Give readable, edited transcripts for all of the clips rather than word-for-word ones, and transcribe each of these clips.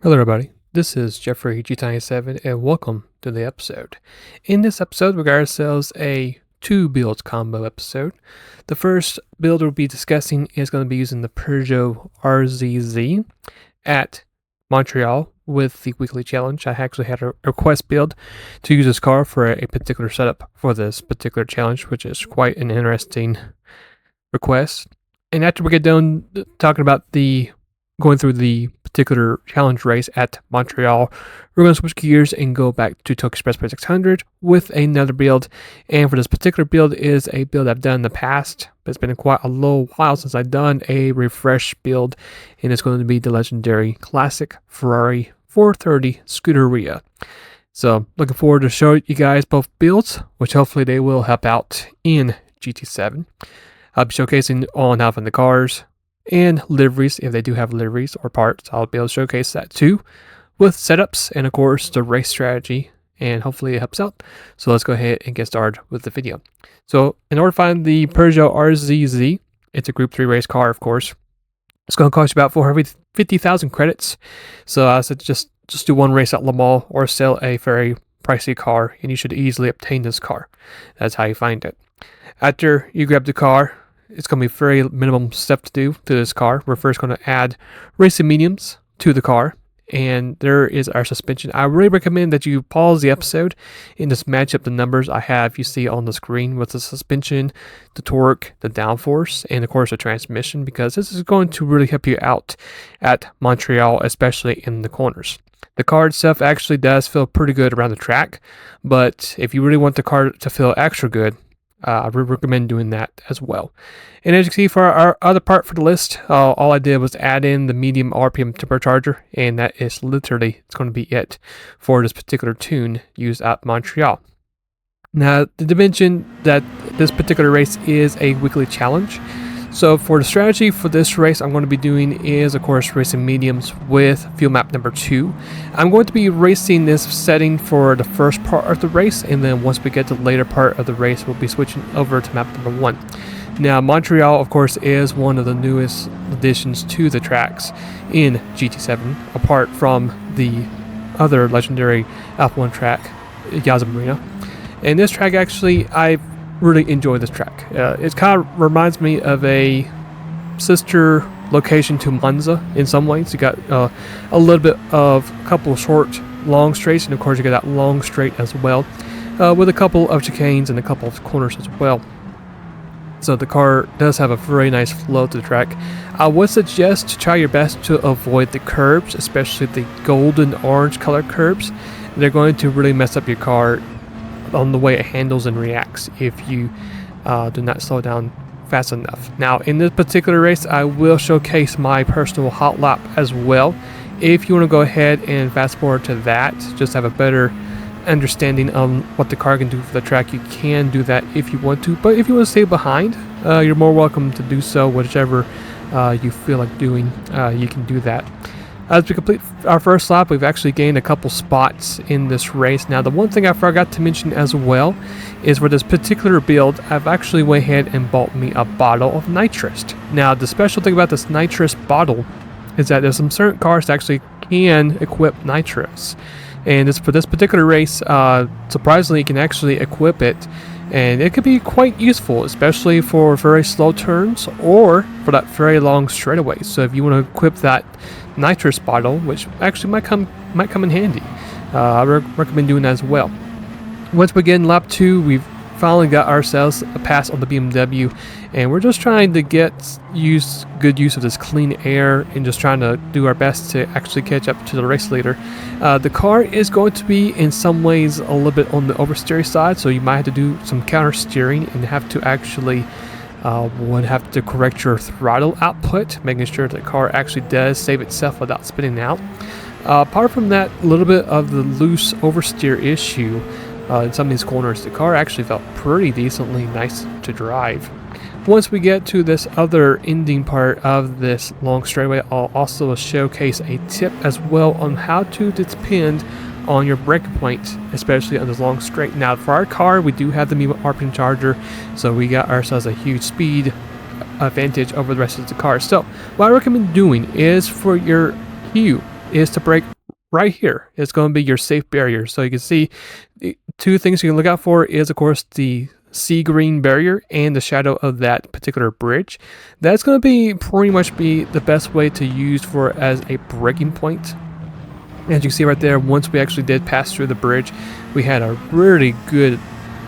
Hello everybody, this is Jeffrey GT7 and welcome to the episode. In this episode we got ourselves a two builds combo episode. The first build we'll be discussing is going to be using the Peugeot RCZ at Montreal with the weekly challenge. I actually had a request build to use this car for a particular setup for this particular challenge, which is quite an interesting request. And after we get done talking about going through the particular challenge race at Montreal, we're going to switch gears and go back to Tokyo Express 600 with another build. And for this particular build is a build I've done in the past, but it's been quite a little while since I've done a refresh build, and it's going to be the legendary classic Ferrari 430 Scuderia. So looking forward to showing you guys both builds, which hopefully they will help out in GT7. I'll be showcasing on how to find the cars and liveries. If they do have liveries or parts, I'll be able to showcase that too with setups and of course the race strategy, and hopefully it helps out. So let's go ahead and get started with the video. So in order to find the Peugeot RCZ, it's a Group 3 race car, of course. It's going to cost you about 450,000 credits. So I said just do one race at Le Mans or sell a very pricey car and you should easily obtain this car. That's how you find it. After you grab the car, it's going to be very minimum step to do to this car. We're first going to add racing mediums to the car, and there is our suspension. I really recommend that you pause the episode and just match up the numbers I have you see on the screen with the suspension, the torque, the downforce, and of course the transmission, because this is going to really help you out at Montreal, especially in the corners. The car itself actually does feel pretty good around the track, but if you really want the car to feel extra good, I would recommend doing that as well. And as you can see, for our other part for the list, all I did was add in the medium RPM turbocharger, and that is literally, it's going to be it for this particular tune used at Montreal. Now, to mention that this particular race is a weekly challenge. So for the strategy for this race, I'm going to be doing is, of course, racing mediums with fuel map number 2. I'm going to be racing this setting for the first part of the race, and then once we get to the later part of the race, we'll be switching over to map number 1. Now, Montreal, of course, is one of the newest additions to the tracks in GT7, apart from the other legendary F1 track, Yaza Marina. And this track, actually, I really enjoy this track. It kind of reminds me of a sister location to Monza in some ways. You got a little bit of a couple of short, long straights, and of course you got that long straight as well, with a couple of chicanes and a couple of corners as well. So the car does have a very nice flow to the track. I would suggest to try your best to avoid the curbs, especially the golden orange color curbs. They're going to really mess up your car on the way it handles and reacts if you do not slow down fast enough. Now, in this particular race, I will showcase my personal Hotlap as well. If you want to go ahead and fast forward to that, just have a better understanding on what the car can do for the track, you can do that if you want to. But if you want to stay behind, you're more welcome to do so. Whichever you feel like doing, you can do that. As we complete our first lap, we've actually gained a couple spots in this race. Now, the one thing I forgot to mention as well is for this particular build, I've actually went ahead and bought me a bottle of nitrous. Now, the special thing about this nitrous bottle is that there's some certain cars that actually can equip nitrous. And for this particular race, surprisingly, you can actually equip it. And it could be quite useful, especially for very slow turns or for that very long straightaway. So if you want to equip that nitrous bottle, which actually might come in handy, I recommend doing that as well. Once we get in lap 2, we've finally got ourselves a pass on the BMW, and we're just trying to get good use of this clean air and just trying to do our best to actually catch up to the race leader. The car is going to be in some ways a little bit on the oversteer side, so you might have to do some counter steering and have to actually would have to correct your throttle output, making sure the car actually does save itself without spinning out. Apart from that, a little bit of the loose oversteer issue in some of these corners, the car actually felt pretty decently nice to drive. Once we get to this other ending part of this long straightaway, I'll also showcase a tip as well on how to depend on your brake point, especially on this long straight. Now, for our car, we do have the medium RPM charger, so we got ourselves a huge speed advantage over the rest of the car. So what I recommend doing is for your cue is to brake right here. It's going to be your safe barrier. So you can see the two things you can look out for is, of course, the sea green barrier and the shadow of that particular bridge. That's going to be pretty much be the best way to use for as a braking point. As you can see right there, once we actually did pass through the bridge, we had a really good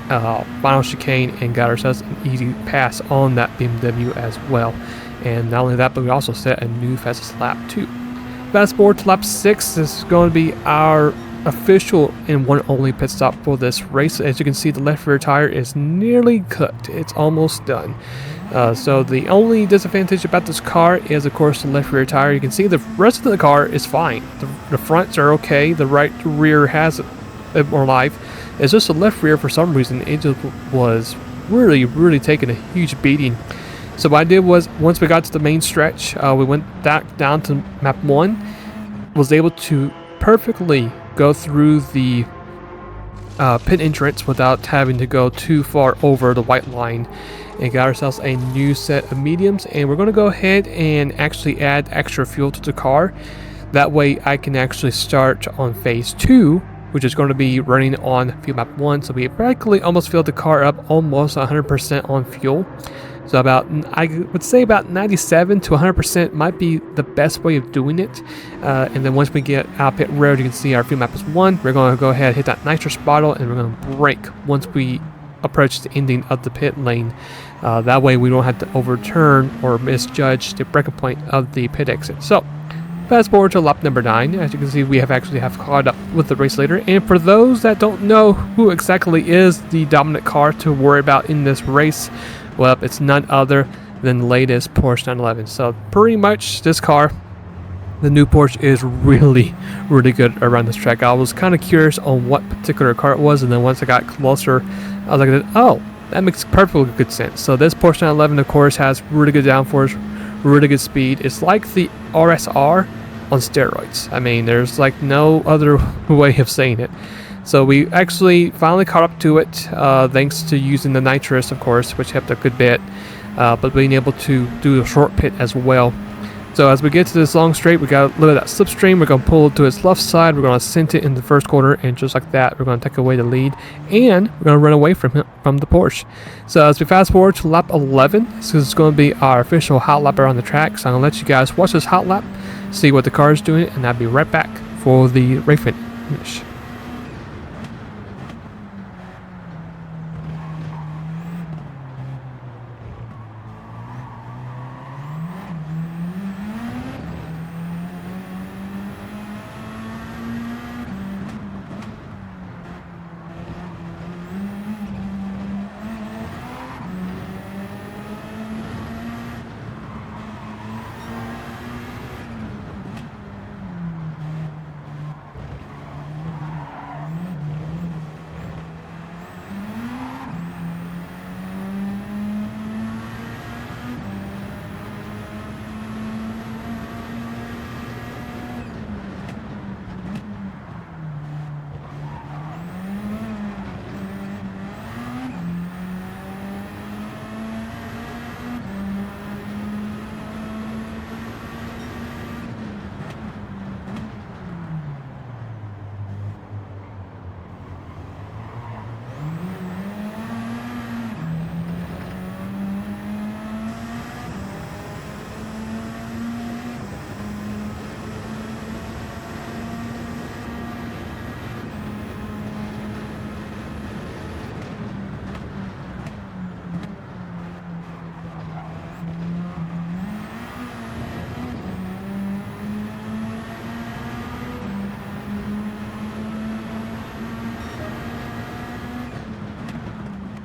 final chicane and got ourselves an easy pass on that BMW as well. And not only that, but we also set a new fastest lap too. Fast forward to lap 6, this is going to be our official and one only pit stop for this race. As you can see, the left rear tire is nearly cut. It's almost done. So the only disadvantage about this car is, of course, the left rear tire. You can see the rest of the car is fine. The fronts are okay. The right rear has a bit more life. It's just the left rear, for some reason, it just was really taking a huge beating. So what I did was, once we got to the main stretch, we went back down to map 1, was able to perfectly go through the pit entrance without having to go too far over the white line, and got ourselves a new set of mediums. And we're going to go ahead and actually add extra fuel to the car. That way I can actually start on phase 2, which is going to be running on fuel map 1. So we practically almost filled the car up almost 100% on fuel. So about, I would say about 97 to 100% might be the best way of doing it. And then once we get out pit road, you can see our fuel map is 1. We're going to go ahead and hit that nitrous bottle, and we're going to brake once we approach the ending of the pit lane. That way we don't have to overturn or misjudge the braking point of the pit exit. So fast forward to lap number 9. As you can see, we have caught up with the race leader. And for those that don't know who exactly is the dominant car to worry about in this race, well, it's none other than the latest Porsche 911. So pretty much this car, the new Porsche, is really good around this track. I was kind of curious on what particular car it was, and then once I got closer, I was like, oh, that makes perfectly good sense. So this Porsche 911, of course, has really good downforce, really good speed. It's like the RSR on steroids. I mean, there's like no other way of saying it. So we actually finally caught up to it, thanks to using the nitrous, of course, which helped a good bit, but being able to do a short pit as well. So as we get to this long straight, we got a little bit of that slipstream. We're going to pull it to its left side. We're going to send it in the first corner, and just like that, we're going to take away the lead, and we're going to run away from the Porsche. So as we fast forward to lap 11, this is going to be our official hot lap around the track. So I'm going to let you guys watch this hot lap, see what the car is doing, and I'll be right back for the race finish.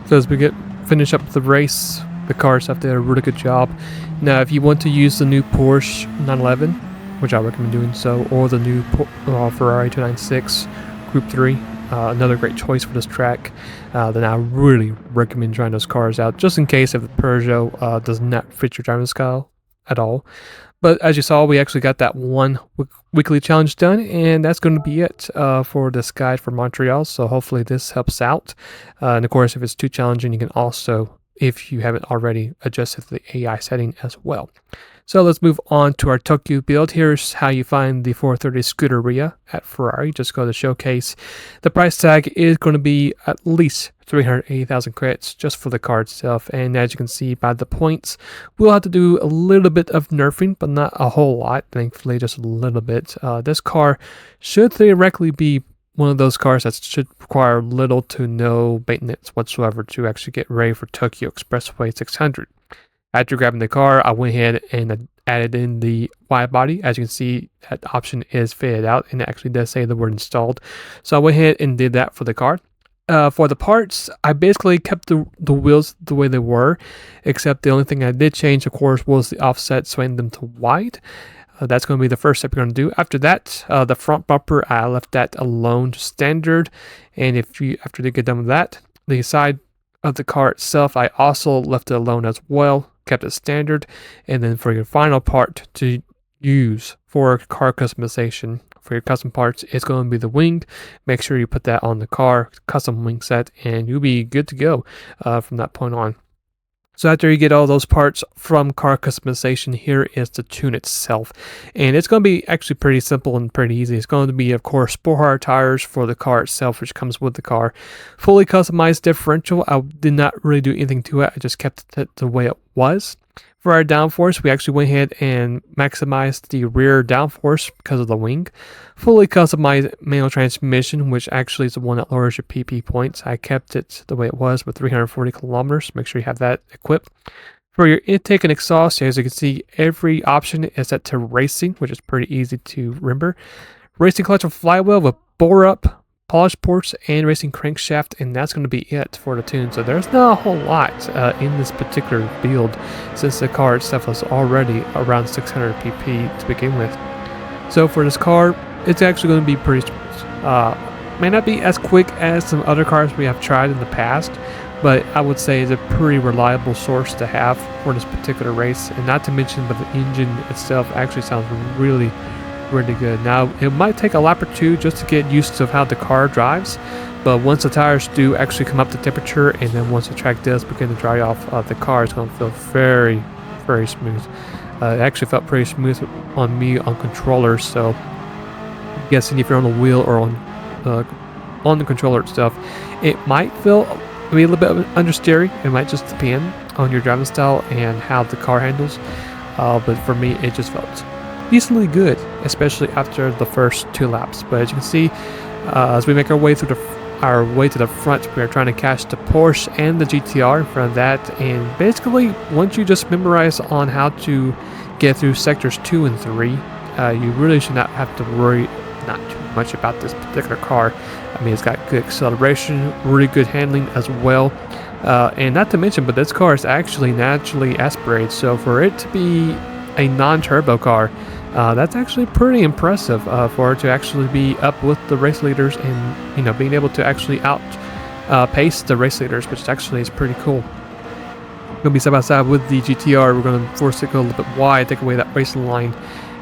So as we finish up the race, the cars have done a really good job. Now, if you want to use the new Porsche 911, which I recommend doing so, or the new Ferrari 296 Gr.3, another great choice for this track, then I really recommend trying those cars out, just in case if the Peugeot does not fit your driving style at all. But as you saw, we actually got that one weekly challenge done, and that's going to be it for this guide for Montreal. So hopefully this helps out. And of course, if it's too challenging, you can also, if you haven't already, adjusted the AI setting as well. So let's move on to our Tokyo build. Here's how you find the 430 Scuderia at Ferrari. Just go to showcase. The price tag is going to be at least 380,000 credits just for the car itself. And as you can see by the points, we'll have to do a little bit of nerfing, but not a whole lot. Thankfully, just a little bit. This car should theoretically be one of those cars that should require little to no maintenance whatsoever to actually get ready for Tokyo Expressway 600. After grabbing the car, I went ahead and added in the wide body. As you can see, that option is faded out, and it actually does say the word installed. So I went ahead and did that for the car. For the parts, I basically kept the wheels the way they were, except the only thing I did change, of course, was the offset, swaying them to wide. That's going to be the first step you're going to do. After that, the front bumper, I left that alone to standard. And after you get done with that, the side of the car itself, I also left it alone as well, kept it standard. And then for your final part to use for car customization, for your custom parts, it's going to be the wing. Make sure you put that on the car, custom wing set, and you'll be good to go from that point on. So after you get all those parts from car customization, here is the tune itself. And it's going to be actually pretty simple and pretty easy. It's going to be, of course, sport hard tires for the car itself, which comes with the car. Fully customized differential. I did not really do anything to it. I just kept it the way it was. For our downforce, we actually went ahead and maximized the rear downforce because of the wing. Fully customized manual transmission, which actually is the one that lowers your PP points. I kept it the way it was with 340 kilometers. Make sure you have that equipped. For your intake and exhaust, as you can see, every option is set to racing, which is pretty easy to remember. Racing clutch and flywheel with bore up, polished ports, and racing crankshaft, and that's going to be it for the tune. So there's not a whole lot in this particular build, since the car itself was already around 600 pp to begin with. So for this car, it's actually going to be pretty smooth. May not be as quick as some other cars we have tried in the past, but I would say it's a pretty reliable source to have for this particular race. And not to mention, but the engine itself actually sounds really good. Now, it might take a lap or two just to get used to how the car drives, but once the tires do actually come up to temperature, and then once the track does begin to dry off, the car is going to feel very smooth. It actually felt pretty smooth on me on controllers, so I'm guessing if you're on the wheel or on the controller itself, it might feel maybe a little bit understeery. It might just depend on your driving style and how the car handles, but for me, it just felt decently good, especially after the first 2 laps. But as you can see, as we make our way to the front, we are trying to catch the Porsche and the GTR in front of that. And basically, once you just memorize on how to get through sectors 2 and 3, you really should not have to worry not too much about this particular car. I mean, it's got good acceleration, really good handling as well. And not to mention, but this car is actually naturally aspirated, so for it to be a non-turbo car, that's actually pretty impressive for it to actually be up with the race leaders and being able to actually pace the race leaders, which actually is pretty cool. Going to be side by side with the GTR. We're going to force it to go a little bit wide, take away that racing line,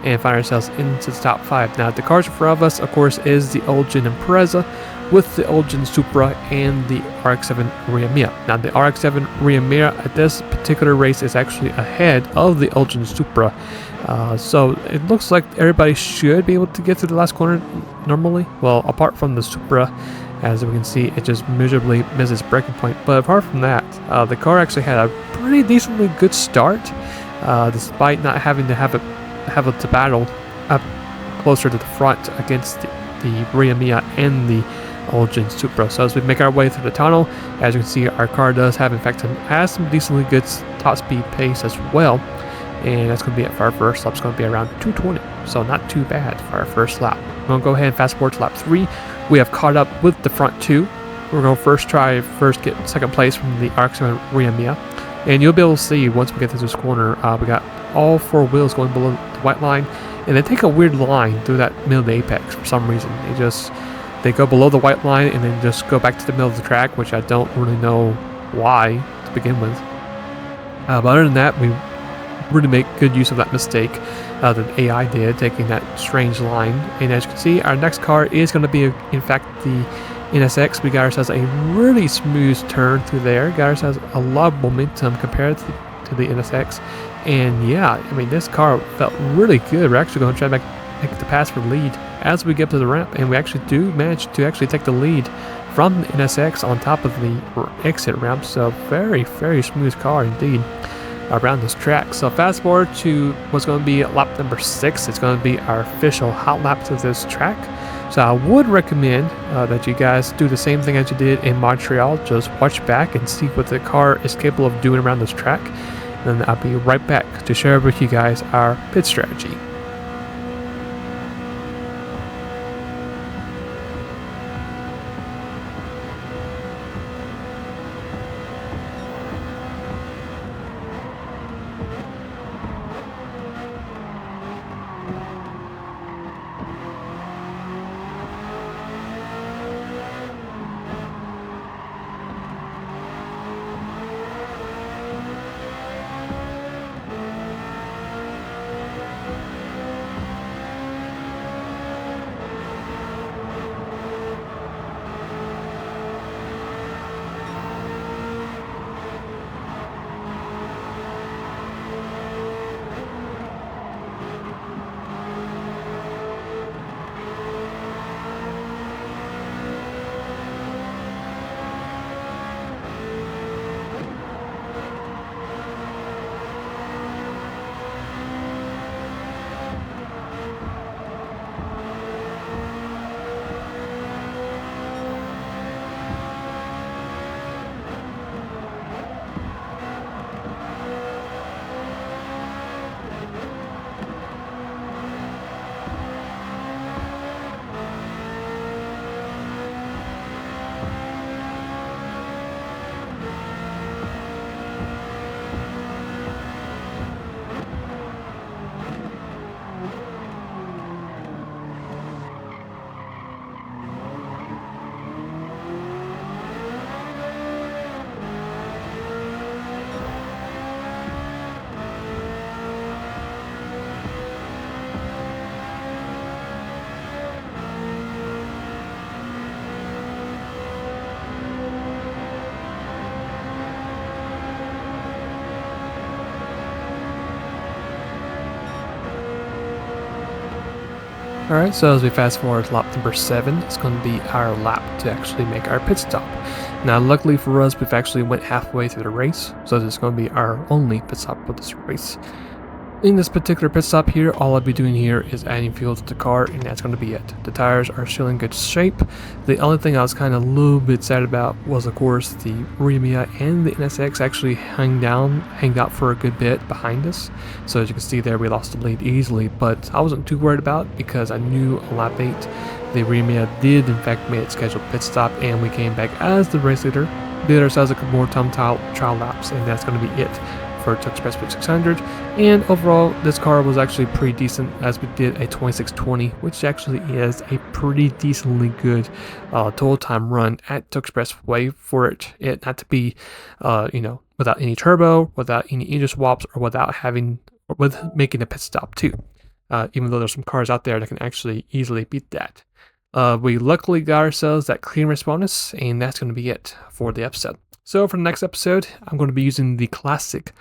and find ourselves into the top 5. Now, the cars in front of us, of course, is the old gen Impreza with the old gen Supra and the RX-7 Ria. Now, the RX-7 Ria at this particular race is actually ahead of the old gen Supra. So it looks like everybody should be able to get to the last corner normally. Well, apart from the Supra, as we can see, it just miserably misses braking point. But apart from that, the car actually had a pretty decently good start, despite not having to have it to battle up closer to the front against the Ria and the old gen Supra. So as we make our way through the tunnel, as you can see, our car does have, in fact, has some decently good top speed pace as well. And that's going to be it for our first lap. It's going to be around 220, so not too bad for our first lap. We're going to go ahead and fast forward to lap 3. We have caught up with the front 2. We're going to get second place from the RX-7 Ria. And you'll be able to see once we get to this corner, we got all 4 wheels going below the white line, and they take a weird line through that middle of the apex for some reason. They go below the white line and then just go back to the middle of the track, which I don't really know why to begin with. But other than that, we really make good use of that mistake that AI did, taking that strange line. And as you can see, our next car is going to be, in fact, the NSX. We got ourselves a really smooth turn through there. Got ourselves a lot of momentum compared to to the NSX. And yeah, I mean, this car felt really good. We're actually going to try to make the pass for the lead as we get up to the ramp, and we actually do manage to actually take the lead from the NSX on top of the exit ramp. So very, very smooth car indeed around this track. So fast forward to what's going to be lap number 6. It's going to be our official hot lap to this track. So I would recommend that you guys do the same thing as you did in Montreal. Just watch back and see what the car is capable of doing around this track. And then I'll be right back to share with you guys our pit strategy. Alright, so as we fast forward to lap number 7, it's going to be our lap to actually make our pit stop. Now luckily for us, we've actually went halfway through the race, so this is going to be our only pit stop for this race. In this particular pit stop here, all I'll be doing here is adding fuel to the car, and that's going to be it. The tires are still in good shape. The only thing I was kind of a little bit sad about was, of course, the Remia and the NSX actually hanged out for a good bit behind us. So as you can see there, we lost the lead easily, but I wasn't too worried about it because I knew on lap 8, the Remia did in fact make its scheduled pit stop, and we came back as the race leader, did ourselves a couple more time trial laps, and that's going to be it for Tokyo Express 600. And overall, this car was actually pretty decent, as we did a 26:20, which actually is a pretty decently good total time run at Tokyo Expressway for it not to be, without any turbo, without any engine swaps, or with making a pit stop too. Even though there's some cars out there that can actually easily beat that. We luckily got ourselves that clearance bonus, and that's going to be it for the episode. So for the next episode, I'm going to be using the classic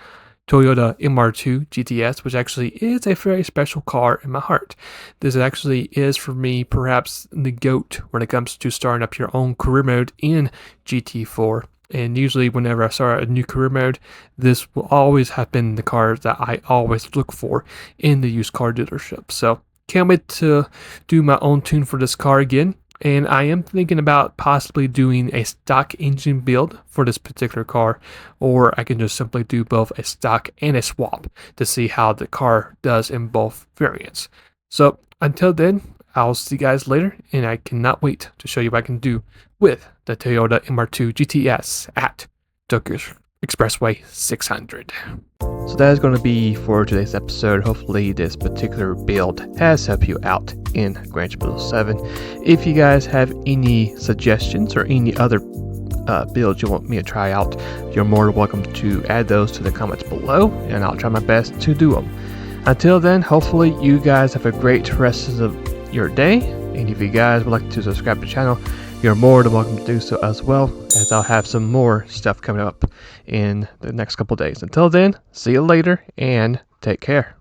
Toyota MR2 GTS, which actually is a very special car in my heart. This actually is, for me, perhaps the GOAT when it comes to starting up your own career mode in GT4. And usually whenever I start a new career mode, this will always have been the car that I always look for in the used car dealership. So can't wait to do my own tune for this car again. And I am thinking about possibly doing a stock engine build for this particular car, or I can just simply do both a stock and a swap to see how the car does in both variants. So until then, I'll see you guys later, and I cannot wait to show you what I can do with the Toyota MR2 GTS at Tokyo Expressway 600. So that is going to be for today's episode. Hopefully this particular build has helped you out in Gran Turismo 7. If you guys have any suggestions or any other builds you want me to try out, you're more than welcome to add those to the comments below, and I'll try my best to do them. Until then, hopefully you guys have a great rest of your day, and if you guys would like to subscribe to the channel, you're more than welcome to do so as well, as I'll have some more stuff coming up in the next couple days. Until then, see you later and take care.